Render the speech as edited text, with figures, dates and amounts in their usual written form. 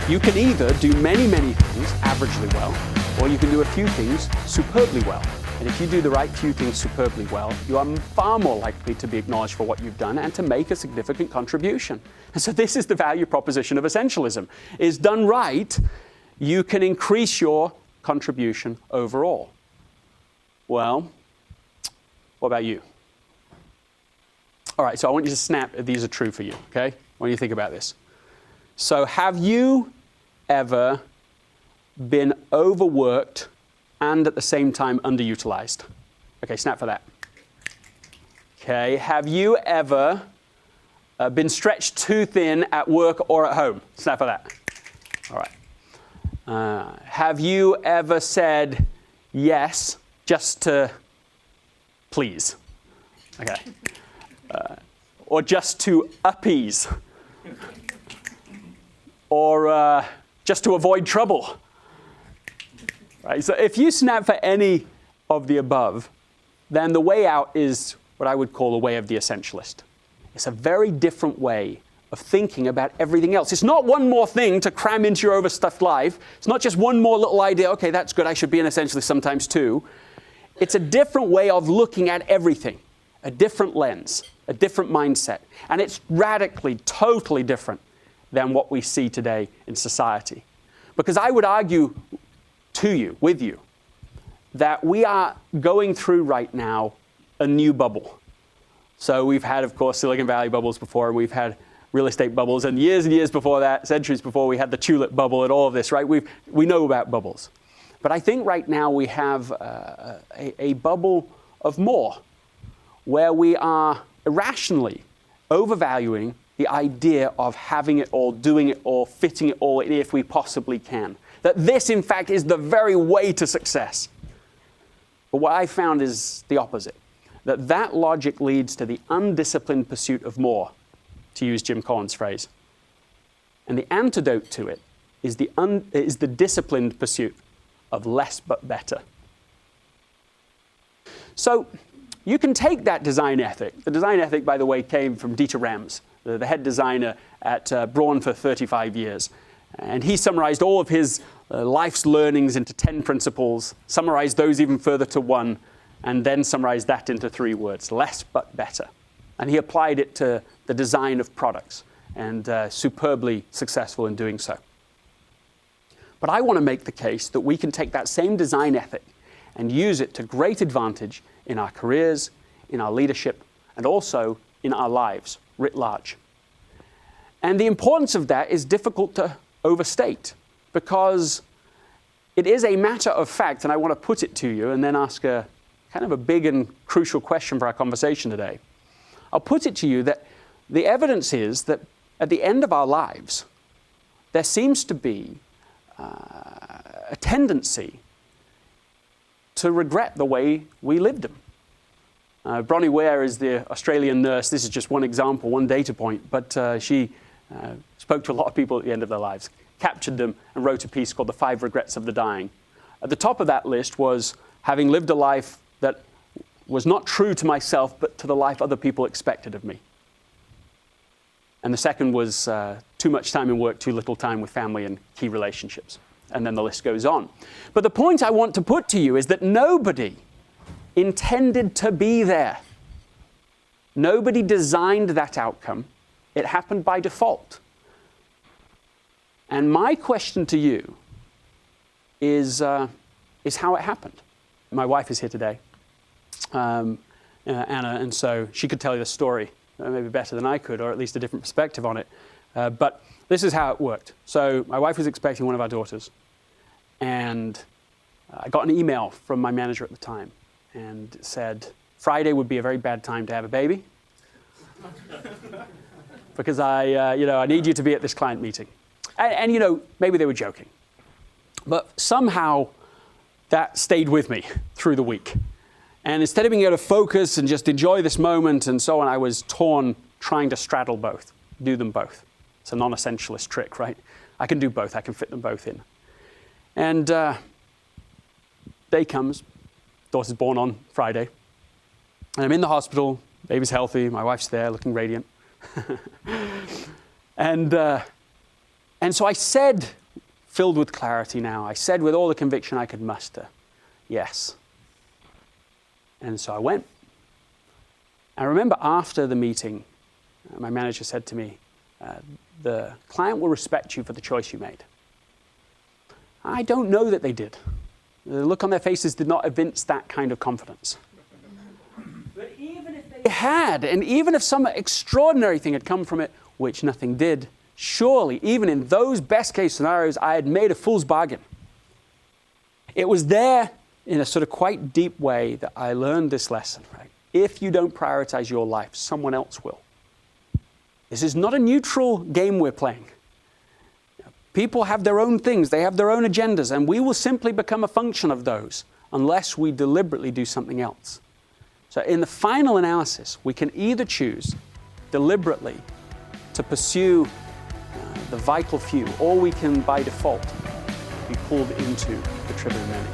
You can either do many, many things averagely well, or you can do a few things superbly well. And if you do the right few things superbly well, you are far more likely to be acknowledged for what you've done and to make a significant contribution. And so this is the value proposition of essentialism. Is done right, you can increase your contribution overall. Well, what about you? All right, so I want you to snap if these are true for you, okay? When you think about this. So have you ever been overworked and at the same time underutilized? Okay, snap for that. Okay, have you ever been stretched too thin at work or at home? Snap for that. All right. Have you ever said yes just to please? Okay. Or just to appease? Or just to avoid trouble? Right, so if you snap for any of the above, then the way out is what I would call the way of the essentialist. It's a very different way of thinking about everything else. It's not one more thing to cram into your overstuffed life. It's not just one more little idea, okay, that's good, I should be an essentialist sometimes too. It's a different way of looking at everything, a different lens, a different mindset. And it's radically, totally different than what we see today in society. Because I would argue to you, with you, that we are going through right now a new bubble. So we've had, of course, Silicon Valley bubbles before, and we've had real estate bubbles, and years before that, centuries before, we had the tulip bubble and all of this, right? We know about bubbles. But I think right now we have a bubble of more, where we are irrationally overvaluing the idea of having it all, doing it all, fitting it all in if we possibly can. That this, in fact, is the very way to success. But what I found is the opposite. That logic leads to the undisciplined pursuit of more, to use Jim Collins' phrase. And the antidote to it is the disciplined pursuit of less but better. So you can take that design ethic. The design ethic, by the way, came from Dieter Rams, the head designer at Braun for 35 years. And he summarized all of his life's learnings into 10 principles, summarized those even further to 1, and then summarized that into 3 words, less but better. And he applied it to the design of products, and superbly successful in doing so. But I want to make the case that we can take that same design ethic and use it to great advantage in our careers, in our leadership, and also in our lives writ large. And the importance of that is difficult to overstate, because it is a matter of fact, and I want to put it to you and then ask a kind of a big and crucial question for our conversation today. I'll put it to you that the evidence is that at the end of our lives, there seems to be a tendency to regret the way we lived them. Bronnie Ware is the Australian nurse. This is just one example, one data point, but she spoke to a lot of people at the end of their lives, captured them, and wrote a piece called The 5 Regrets of the Dying. At the top of that list was having lived a life that was not true to myself, but to the life other people expected of me. And the second was too much time in work, too little time with family and key relationships. And then the list goes on. But the point I want to put to you is that nobody intended to be there. Nobody designed that outcome. It happened by default. And my question to you is how it happened. My wife is here today, Anna, and so she could tell you the story maybe better than I could, or at least a different perspective on it. But this is how it worked. So my wife was expecting one of our daughters, and I got an email from my manager at the time, and it said, Friday would be a very bad time to have a baby, because I need you to be at this client meeting. And maybe they were joking. But somehow that stayed with me through the week. And instead of being able to focus and just enjoy this moment and so on, I was torn trying to straddle both, do them both. It's a non-essentialist trick, right? I can do both. I can fit them both in. And day comes. Daughter's born on Friday. And I'm in the hospital. Baby's healthy. My wife's there looking radiant. And And so I said, filled with clarity now, I said with all the conviction I could muster, yes. And so I went. I remember after the meeting, my manager said to me, the client will respect you for the choice you made. I don't know that they did. The look on their faces did not evince that kind of confidence. But even if they had, and even if some extraordinary thing had come from it, which nothing did, surely, even in those best-case scenarios, I had made a fool's bargain. It was there, in a sort of quite deep way, that I learned this lesson, right? If you don't prioritize your life, someone else will. This is not a neutral game we're playing. People have their own things, they have their own agendas, and we will simply become a function of those unless we deliberately do something else. So in the final analysis, we can either choose deliberately to pursue the vital few, or we can, by default, be pulled into the trivial many.